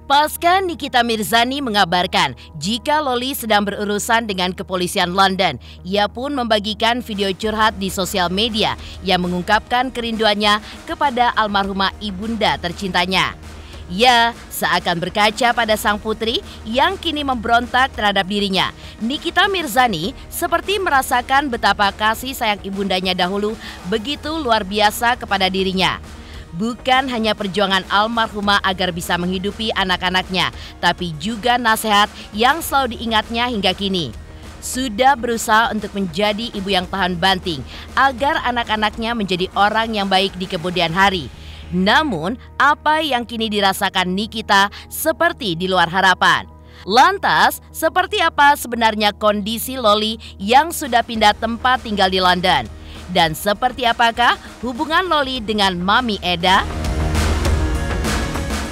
Pasca Nikita Mirzani mengabarkan jika Loli sedang berurusan dengan kepolisian London, ia pun membagikan video curhat di sosial media yang mengungkapkan kerinduannya kepada almarhumah ibunda tercintanya. Ia seakan berkaca pada sang putri yang kini memberontak terhadap dirinya. Nikita Mirzani seperti merasakan betapa kasih sayang ibundanya dahulu begitu luar biasa kepada dirinya. Bukan hanya perjuangan almarhumah agar bisa menghidupi anak-anaknya, tapi juga nasihat yang selalu diingatnya hingga kini. Sudah berusaha untuk menjadi ibu yang tahan banting agar anak-anaknya menjadi orang yang baik di kemudian hari. Namun, apa yang kini dirasakan Nikita seperti di luar harapan. Lantas, seperti apa sebenarnya kondisi Loli yang sudah pindah tempat tinggal di London? Dan seperti apakah hubungan Loli dengan Mami Eda?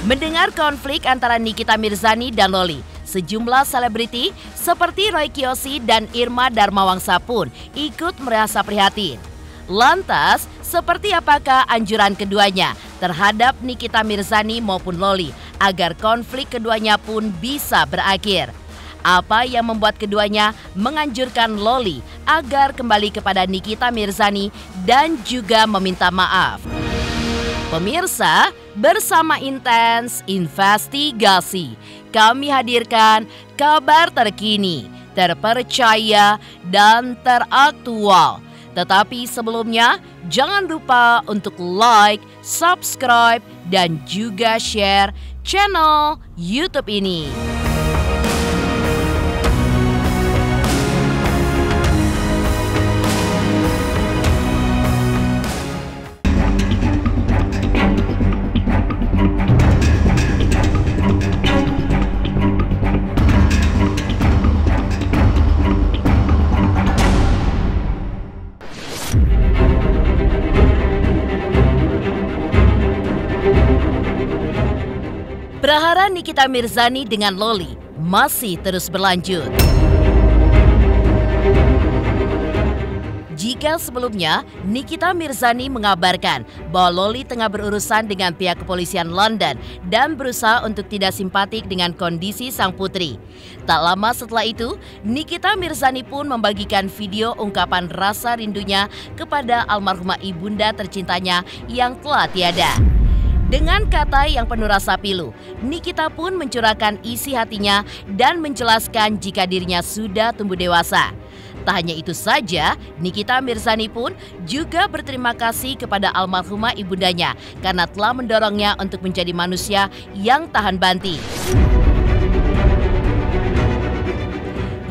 Mendengar konflik antara Nikita Mirzani dan Loli, sejumlah selebriti seperti Roy Kiyoshi dan Irma Darmawangsa pun ikut merasa prihatin. Lantas, seperti apakah anjuran keduanya terhadap Nikita Mirzani maupun Loli agar konflik keduanya pun bisa berakhir? Apa yang membuat keduanya menganjurkan Loli agar kembali kepada Nikita Mirzani dan juga meminta maaf? Pemirsa, bersama Intens Investigasi, kami hadirkan kabar terkini, terpercaya, dan teraktual. Tetapi sebelumnya, jangan lupa untuk like, subscribe, dan juga share channel YouTube ini. Prahara Nikita Mirzani dengan Loli masih terus berlanjut. Jika sebelumnya Nikita Mirzani mengabarkan bahwa Loli tengah berurusan dengan pihak kepolisian London dan berusaha untuk tidak simpatik dengan kondisi sang putri. Tak lama setelah itu, Nikita Mirzani pun membagikan video ungkapan rasa rindunya kepada almarhumah ibunda tercintanya yang telah tiada. Dengan kata yang penuh rasa pilu, Nikita pun mencurahkan isi hatinya dan menjelaskan jika dirinya sudah tumbuh dewasa. Tak hanya itu saja, Nikita Mirzani pun juga berterima kasih kepada almarhumah ibundanya karena telah mendorongnya untuk menjadi manusia yang tahan banting.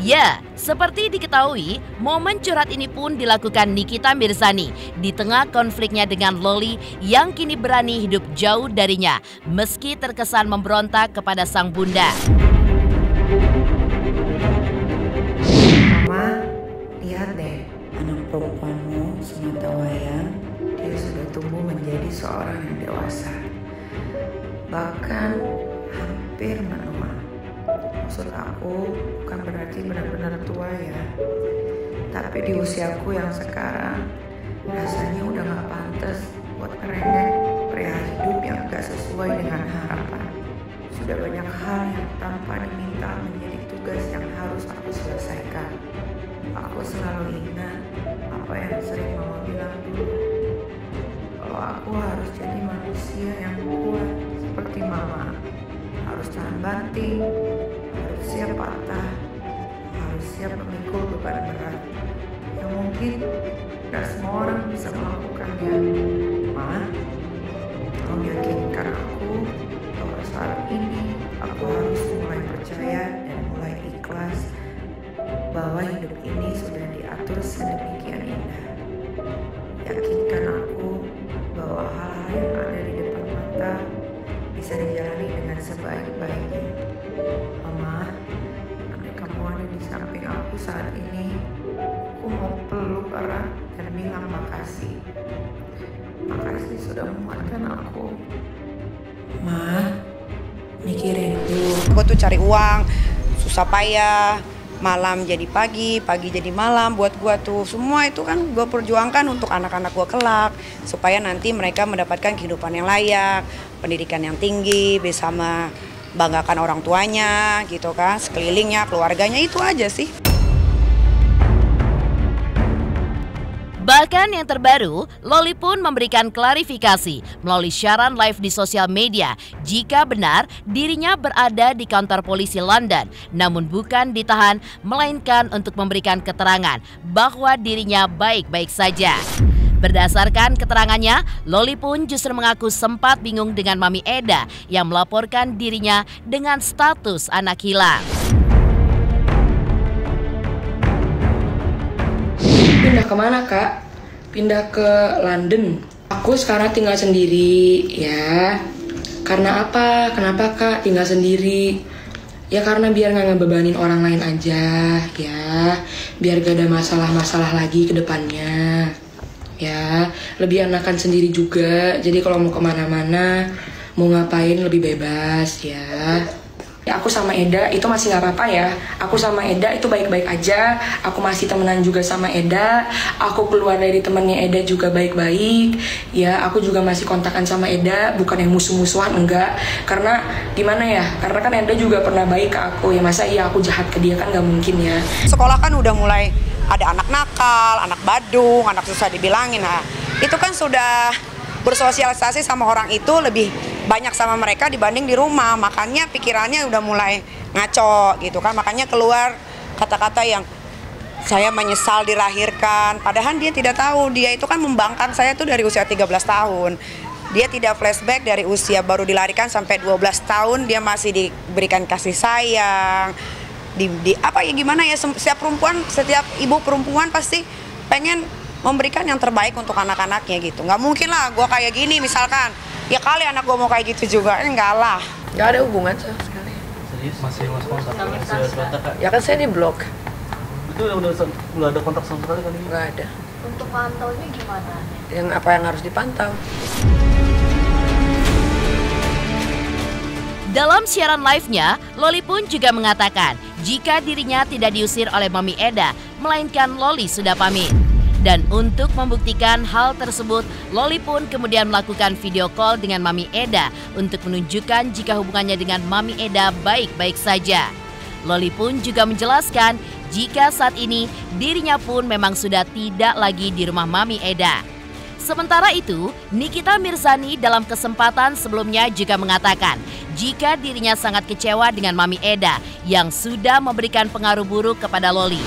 Ya, seperti diketahui, momen curhat ini pun dilakukan Nikita Mirzani di tengah konfliknya dengan Loli yang kini berani hidup jauh darinya meski terkesan memberontak kepada sang bunda. Mama, lihat deh, anak perempuanmu semata wayang, dia sudah tumbuh menjadi seorang yang dewasa. Bahkan hampir menua. Maksud aku bukan berarti benar-benar tua ya. Tapi di usiaku yang sekarang rasanya udah gak pantas buat ngerengek pria hidup yang gak sesuai dengan harapan. Sudah banyak hal yang tanpa diminta menjadi tugas yang harus aku selesaikan. Aku selalu ingat apa yang sering mama bilang dulu, kalau aku harus jadi manusia yang kuat seperti mama. Harus tahan banting, harus siap patah, harus siap memikul beban berat yang mungkin gak semua orang bisa melakukannya. Ma, tolong yakinkan aku bahwa saat ini aku harus mulai percaya dan mulai ikhlas bahwa hidup ini sudah diatur sedemikian indah. Yakinkan aku bahwa hal-hal yang ada di depan mata bisa dijalani dengan sebaik-baiknya. Mama, andai kamu ada di samping aku saat ini, aku mau peluk erat dan bilang makasih. Makasih sudah menguatkan aku. Ma, mikirin dulu. Gue tuh cari uang, susah payah, malam jadi pagi, pagi jadi malam. Buat gue tuh semua itu kan gue perjuangkan untuk anak-anak gue kelak, supaya nanti mereka mendapatkan kehidupan yang layak, pendidikan yang tinggi, bisa banggakan orang tuanya gitu kan, sekelilingnya, keluarganya, itu aja sih. Bahkan yang terbaru, Loli pun memberikan klarifikasi melalui siaran live di sosial media jika benar dirinya berada di kantor polisi London, namun bukan ditahan, melainkan untuk memberikan keterangan bahwa dirinya baik-baik saja. Berdasarkan keterangannya, Loli pun justru mengaku sempat bingung dengan Mami Eda yang melaporkan dirinya dengan status anak hilang. Pindah kemana, Kak? Pindah ke London. Aku sekarang tinggal sendiri, ya. Karena apa? Kenapa, Kak, tinggal sendiri? Ya karena biar nggak ngebebanin orang lain aja, ya. Biar gak ada masalah-masalah lagi ke depannya. Ya, lebih enakan sendiri juga. Jadi kalau mau kemana-mana, mau ngapain lebih bebas, ya. Ya, aku sama Eda itu masih nggak apa-apa ya. Aku sama Eda itu baik-baik aja. Aku masih temenan juga sama Eda. Aku keluar dari temennya Eda juga baik-baik. Ya, aku juga masih kontakan sama Eda. Bukan yang musuh-musuhan, enggak. Karena gimana ya? Karena kan Eda juga pernah baik ke aku. Ya masa iya aku jahat ke dia, kan nggak mungkin ya. Sekolah kan udah mulai ada anak nakal, anak badung, anak susah dibilangin. Nah, itu kan sudah bersosialisasi sama orang itu lebih banyak sama mereka dibanding di rumah, makanya pikirannya udah mulai ngaco gitu kan, makanya keluar kata-kata yang saya menyesal dilahirkan, padahal dia tidak tahu, dia itu kan membangkang saya tuh dari usia 13 tahun. Dia tidak flashback dari usia baru dilahirkan sampai 12 tahun dia masih diberikan kasih sayang. Apa ya gimana ya, setiap perempuan, setiap ibu perempuan pasti pengen memberikan yang terbaik untuk anak-anaknya gitu. Nggak mungkin lah gue kayak gini misalkan, ya kali anak gue mau kayak gitu juga, enggak lah. Nggak ada hubungan sama sekali. Serius? Masih kontak? Masih kontak, Kak? Ya kan saya di blok. Itu udah ada kontak sama sekali kan? Nggak ada. Untuk pantaunya gimana? Yang apa yang harus dipantau? Dalam siaran live-nya, Loli pun juga mengatakan jika dirinya tidak diusir oleh Mami Eda, melainkan Loli sudah pamit. Dan untuk membuktikan hal tersebut, Loli pun kemudian melakukan video call dengan Mami Eda untuk menunjukkan jika hubungannya dengan Mami Eda baik-baik saja. Loli pun juga menjelaskan jika saat ini dirinya pun memang sudah tidak lagi di rumah Mami Eda. Sementara itu, Nikita Mirzani dalam kesempatan sebelumnya juga mengatakan jika dirinya sangat kecewa dengan Mami Eda yang sudah memberikan pengaruh buruk kepada Loli.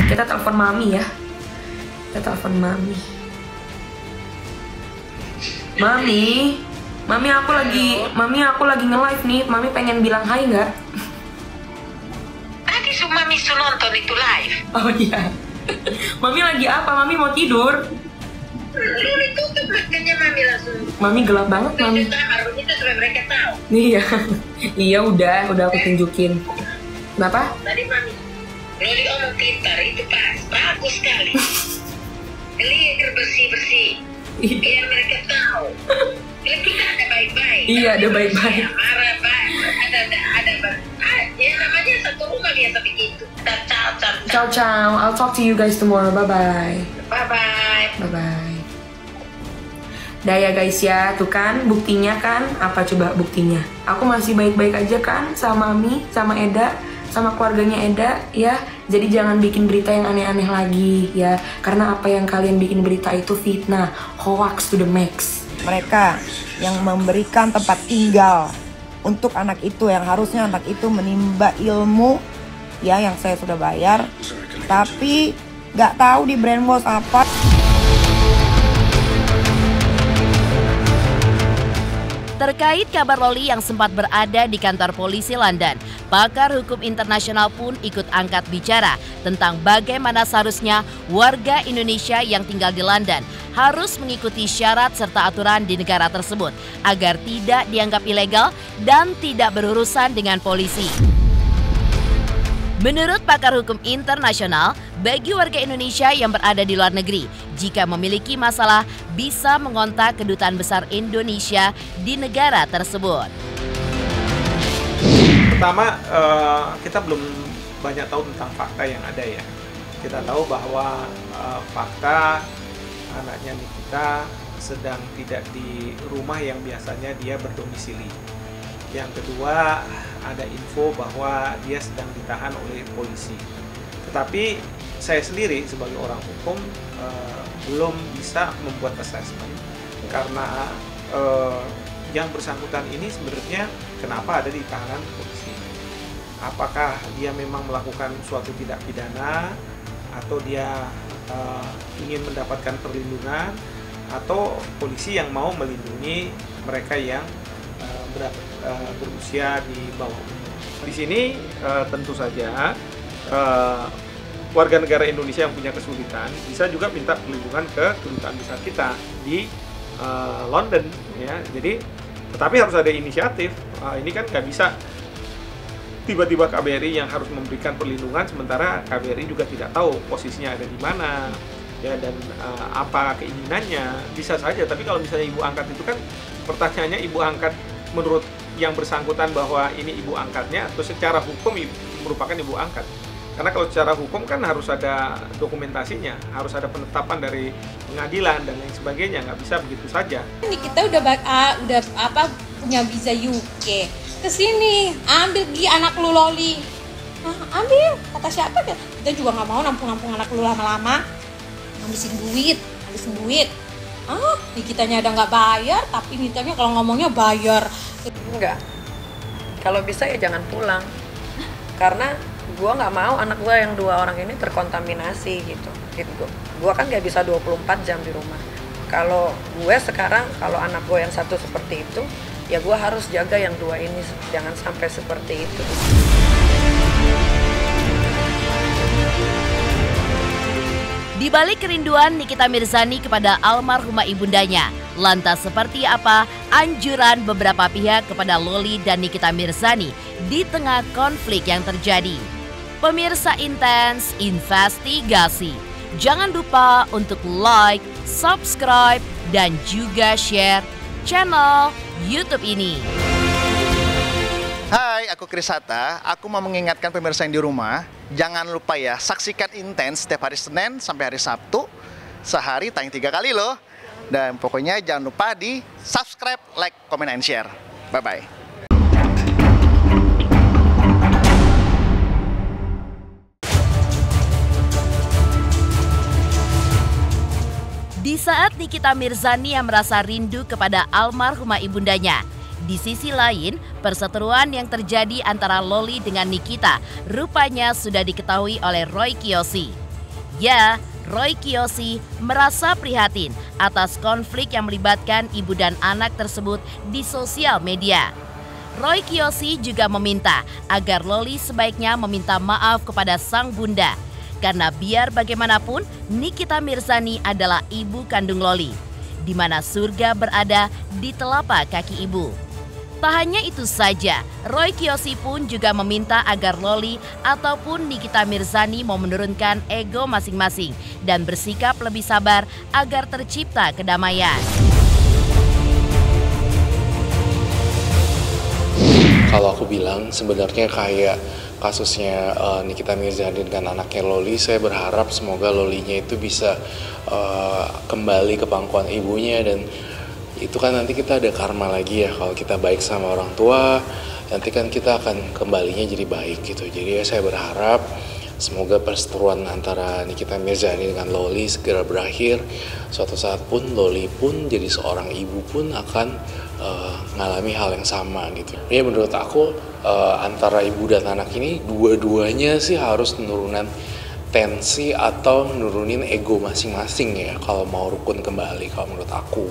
Kita telepon Mami ya. Kita telepon Mami. Mami aku lagi nge-live nih. Mami pengen bilang hai nggak? Tadi Mami nonton itu live. Oh iya. Mami lagi apa? Mami mau tidur. Lalu tutup belakangnya Mami langsung. Mami gelap banget, Mami. Itu supaya mereka tahu. Iya. Iya udah aku tunjukin. Kenapa? Tadi Mami Loli omong pintar, itu pas, bagus sekali. Clear, bersih-bersih. Biar mereka tahu. Kita ada baik-baik. Iya, ada baik-baik. Marah baik, ya namanya satu rumah biasa begitu. Ciao. Ciao. I'll talk to you guys tomorrow. Bye-bye. Bye-bye. Bye-bye. Dah ya guys ya, tuh kan buktinya kan. Apa coba buktinya? Aku masih baik-baik aja kan sama Mami, sama Eda, sama keluarganya Eda ya. Jadi jangan bikin berita yang aneh-aneh lagi ya. Karena apa yang kalian bikin berita itu fitnah, hoax to the max. Mereka yang memberikan tempat tinggal untuk anak itu, yang harusnya anak itu menimba ilmu ya, yang saya sudah bayar, tapi nggak tahu di brainwash apa. Terkait kabar Loli yang sempat berada di kantor polisi London, pakar hukum internasional pun ikut angkat bicara tentang bagaimana seharusnya warga Indonesia yang tinggal di London harus mengikuti syarat serta aturan di negara tersebut agar tidak dianggap ilegal dan tidak berurusan dengan polisi. Menurut pakar hukum internasional, bagi warga Indonesia yang berada di luar negeri, jika memiliki masalah bisa mengontak Kedutaan Besar Indonesia di negara tersebut. Pertama, kita belum banyak tahu tentang fakta yang ada ya. Kita tahu bahwa fakta anaknya Nikita sedang tidak di rumah yang biasanya dia berdomisili. Yang kedua, ada info bahwa dia sedang ditahan oleh polisi. Tetapi saya sendiri sebagai orang hukum belum bisa membuat assessment karena yang bersangkutan ini sebenarnya kenapa ada di tahanan polisi. Apakah dia memang melakukan suatu tindak pidana atau dia ingin mendapatkan perlindungan, atau polisi yang mau melindungi mereka yang berusia di bawah umur. Di sini tentu saja warga negara Indonesia yang punya kesulitan bisa juga minta perlindungan ke kedutaan besar kita di London, ya. Jadi, tetapi harus ada inisiatif. Ini kan nggak bisa tiba-tiba KBRI yang harus memberikan perlindungan, sementara KBRI juga tidak tahu posisinya ada di mana, ya, dan apa keinginannya. Bisa saja, tapi kalau misalnya ibu angkat itu kan pertanyaannya, ibu angkat menurut yang bersangkutan bahwa ini ibu angkatnya atau secara hukum merupakan ibu angkat. Karena kalau secara hukum kan harus ada dokumentasinya, harus ada penetapan dari pengadilan dan lain sebagainya, nggak bisa begitu saja. Ini kita udah punya visa UK. Kesini, ambil Gi anak lu Loli. Nah, ambil, kata siapa deh? Kita juga nggak mau nampung-nampung anak lu lama-lama. Habisin duit. Nikitanya ada nggak bayar, tapi Nikitanya kalau ngomongnya bayar. Enggak. Kalau bisa ya jangan pulang. Karena gue nggak mau anak gue yang 2 orang ini terkontaminasi gitu. Gue kan nggak bisa 24 jam di rumah. Kalau gue sekarang, kalau anak gue yang satu seperti itu, ya gue harus jaga yang 2 ini jangan sampai seperti itu. Di balik kerinduan Nikita Mirzani kepada almarhumah ibundanya, lantas seperti apa anjuran beberapa pihak kepada Loli dan Nikita Mirzani di tengah konflik yang terjadi? Pemirsa Intens Investigasi, jangan lupa untuk like, subscribe, dan juga share channel YouTube ini. Hai, aku Chris Hatta. Aku mau mengingatkan pemirsa yang di rumah, jangan lupa ya, saksikan Intens setiap hari Senin sampai hari Sabtu. Sehari tayang 3 kali loh. Dan pokoknya jangan lupa di subscribe, like, comment, and share. Bye-bye. Di saat Nikita Mirzani yang merasa rindu kepada almarhumah ibundanya, di sisi lain, perseteruan yang terjadi antara Loli dengan Nikita rupanya sudah diketahui oleh Roy Kiyoshi. Ya, Roy Kiyoshi merasa prihatin atas konflik yang melibatkan ibu dan anak tersebut di sosial media. Roy Kiyoshi juga meminta agar Loli sebaiknya meminta maaf kepada sang bunda. Karena biar bagaimanapun, Nikita Mirzani adalah ibu kandung Loli, di mana surga berada di telapak kaki ibu. Tak hanya itu saja, Roy Kiyoshi pun juga meminta agar Loli ataupun Nikita Mirzani mau menurunkan ego masing-masing dan bersikap lebih sabar agar tercipta kedamaian. Kalau aku bilang sebenarnya kayak kasusnya Nikita Mirzani dengan anaknya Loli, saya berharap semoga Lolinya itu bisa kembali ke pangkuan ibunya, dan itu kan nanti kita ada karma lagi ya, kalau kita baik sama orang tua nanti kan kita akan kembalinya jadi baik gitu. Jadi ya saya berharap semoga perseteruan antara Nikita Mirzani dengan Loli segera berakhir. Suatu saat pun Loli pun jadi seorang ibu pun akan ngalami hal yang sama gitu. Ya menurut aku antara ibu dan anak ini dua-duanya sih harus menurunan tensi atau nurunin ego masing-masing ya kalau mau rukun kembali kalau menurut aku.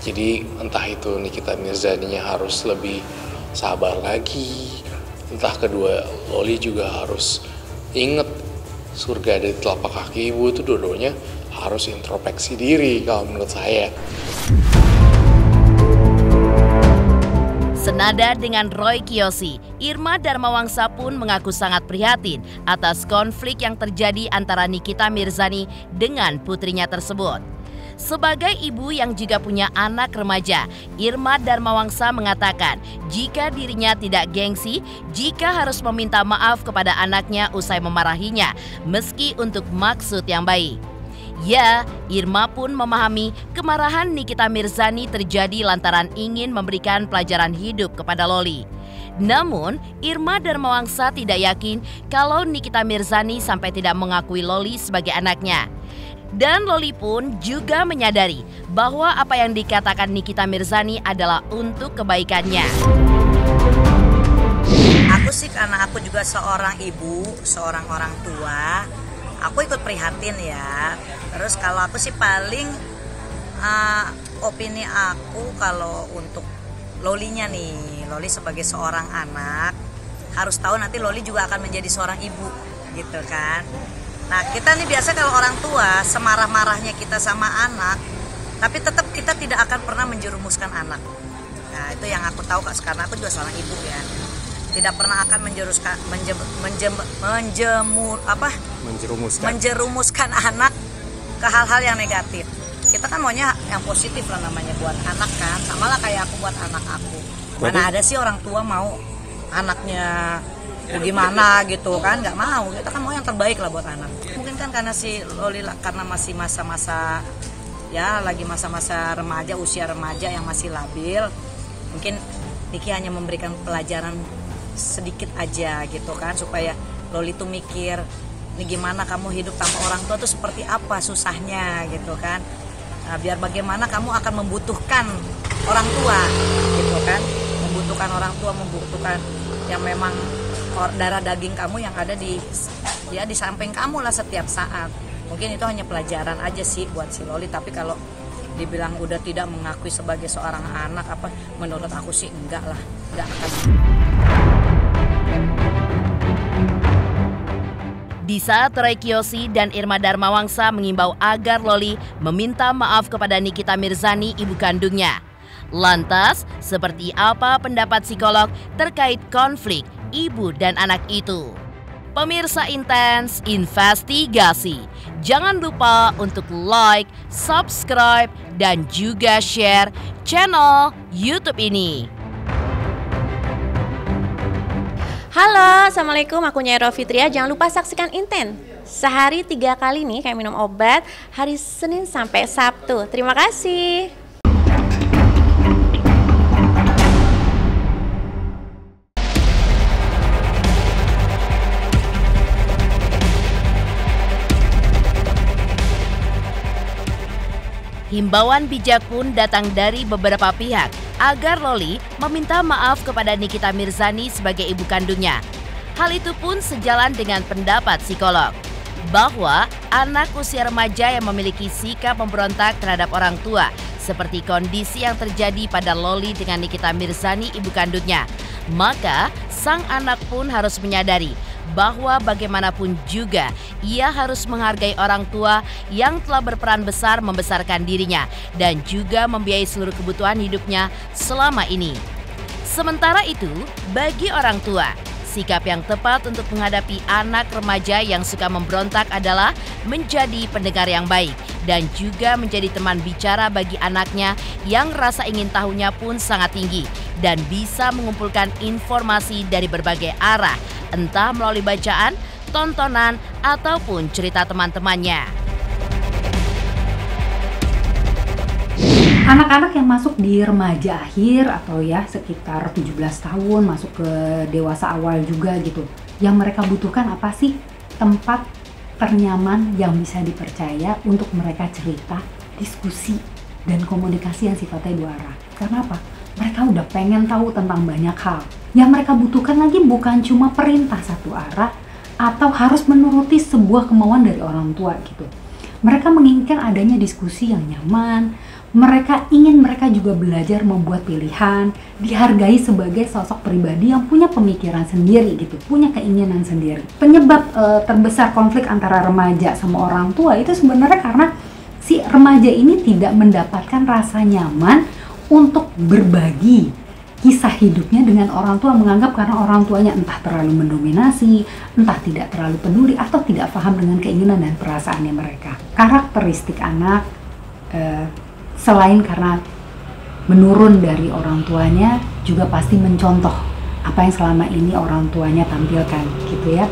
Jadi entah itu Nikita Mirzaninya harus lebih sabar lagi, entah kedua Loli juga harus inget surga ada di telapak kaki ibu, itu dua-duanya harus introspeksi diri kalau menurut saya. Senada dengan Roy Kiyoshi, Irma Darmawangsa pun mengaku sangat prihatin atas konflik yang terjadi antara Nikita Mirzani dengan putrinya tersebut. Sebagai ibu yang juga punya anak remaja, Irma Darmawangsa mengatakan jika dirinya tidak gengsi jika harus meminta maaf kepada anaknya usai memarahinya, meski untuk maksud yang baik. Ya, Irma pun memahami kemarahan Nikita Mirzani terjadi lantaran ingin memberikan pelajaran hidup kepada Loli. Namun, Irma Darmawangsa tidak yakin kalau Nikita Mirzani sampai tidak mengakui Loli sebagai anaknya. Dan Loli pun juga menyadari bahwa apa yang dikatakan Nikita Mirzani adalah untuk kebaikannya. Aku sih karena aku juga seorang ibu, seorang orang tua, aku ikut prihatin ya. Terus kalau aku sih paling opini aku kalau untuk Lolinya nih, Loli sebagai seorang anak harus tahu nanti Loli juga akan menjadi seorang ibu gitu kan. Nah kita nih biasa kalau orang tua semarah-marahnya kita sama anak, tapi tetap kita tidak akan pernah menjerumuskan anak. Nah itu yang aku tahu Kak, karena aku juga seorang ibu ya. Tidak pernah akan menjerumuskan anak ke hal-hal yang negatif. Kita kan maunya yang positif lah namanya buat anak kan, sama lah kayak aku buat anak aku. Mana ada sih orang tua mau anaknya gimana gitu kan, nggak mau. Kita kan mau yang terbaik lah buat anak. Mungkin kan karena si Loli karena masih masa-masa ya lagi masa-masa remaja, usia remaja yang masih labil, mungkin Niki hanya memberikan pelajaran sedikit aja gitu kan, supaya Loli tuh mikir ini gimana kamu hidup tanpa orang tua tuh seperti apa susahnya gitu kan. Nah, biar bagaimana kamu akan membutuhkan orang tua gitu kan, membutuhkan orang tua, membutuhkan yang memang darah daging kamu yang ada di samping kamu lah setiap saat. Mungkin itu hanya pelajaran aja sih buat si Loli, tapi kalau dibilang udah tidak mengakui sebagai seorang anak apa, menurut aku sih enggak lah, enggak akan. Di saat Roy Kiyoshi dan Irma Darmawangsa mengimbau agar Loli meminta maaf kepada Nikita Mirzani, ibu kandungnya. Lantas, seperti apa pendapat psikolog terkait konflik ibu dan anak itu? Pemirsa Intens Investigasi, jangan lupa untuk like, subscribe, dan juga share channel YouTube ini. Halo, Assalamualaikum, aku Nyai Fitria. Jangan lupa saksikan Inten. Sehari 3 kali nih kayak minum obat, hari Senin sampai Sabtu. Terima kasih. Himbauan bijak pun datang dari beberapa pihak agar Loli meminta maaf kepada Nikita Mirzani sebagai ibu kandungnya. Hal itu pun sejalan dengan pendapat psikolog bahwa anak usia remaja yang memiliki sikap memberontak terhadap orang tua seperti kondisi yang terjadi pada Loli dengan Nikita Mirzani ibu kandungnya, maka sang anak pun harus menyadari bahwa bagaimanapun juga ia harus menghargai orang tua yang telah berperan besar membesarkan dirinya dan juga membiayai seluruh kebutuhan hidupnya selama ini. Sementara itu, bagi orang tua, sikap yang tepat untuk menghadapi anak remaja yang suka memberontak adalah menjadi pendengar yang baik dan juga menjadi teman bicara bagi anaknya yang rasa ingin tahunya pun sangat tinggi dan bisa mengumpulkan informasi dari berbagai arah, entah melalui bacaan, tontonan, ataupun cerita teman-temannya. Anak-anak yang masuk di remaja akhir atau ya sekitar 17 tahun, masuk ke dewasa awal juga gitu, yang mereka butuhkan apa sih? Tempat ternyaman yang bisa dipercaya untuk mereka cerita, diskusi, dan komunikasi yang sifatnya dua arah. Karena apa? Mereka udah pengen tahu tentang banyak hal. Yang mereka butuhkan lagi bukan cuma perintah satu arah atau harus menuruti sebuah kemauan dari orang tua gitu. Mereka menginginkan adanya diskusi yang nyaman. Mereka ingin mereka juga belajar membuat pilihan, dihargai sebagai sosok pribadi yang punya pemikiran sendiri gitu, punya keinginan sendiri. Penyebab terbesar konflik antara remaja sama orang tua itu sebenarnya karena si remaja ini tidak mendapatkan rasa nyaman untuk berbagi kisah hidupnya dengan orang tua, menganggap karena orang tuanya entah terlalu mendominasi, entah tidak terlalu peduli, atau tidak paham dengan keinginan dan perasaannya mereka. Karakteristik anak selain karena menurun dari orang tuanya, juga pasti mencontoh apa yang selama ini orang tuanya tampilkan gitu ya.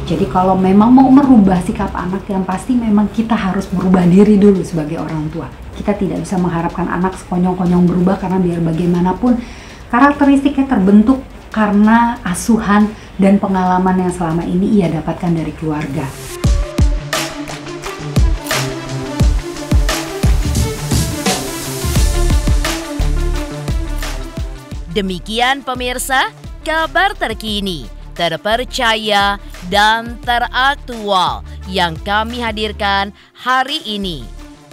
Jadi kalau memang mau merubah sikap anak, yang pasti memang kita harus merubah diri dulu sebagai orang tua. Kita tidak bisa mengharapkan anak sekonyong-konyong berubah, karena biar bagaimanapun karakteristiknya terbentuk karena asuhan dan pengalaman yang selama ini ia dapatkan dari keluarga. Demikian pemirsa, kabar terkini, terpercaya, dan teraktual yang kami hadirkan hari ini.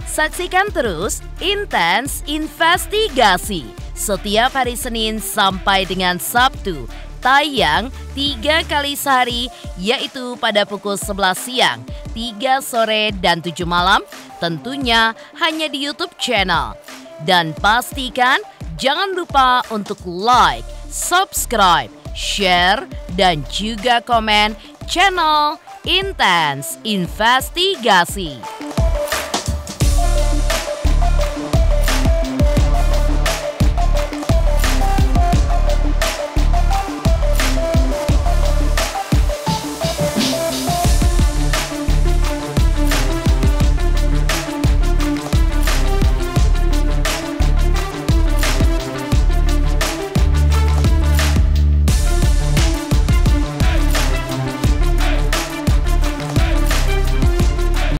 Saksikan terus Intens Investigasi setiap hari Senin sampai dengan Sabtu, tayang 3 kali sehari, yaitu pada pukul 11 siang, 3 sore, dan 7 malam, tentunya hanya di YouTube channel. Dan pastikan jangan lupa untuk like, subscribe, share, dan juga komen channel Intens Investigasi.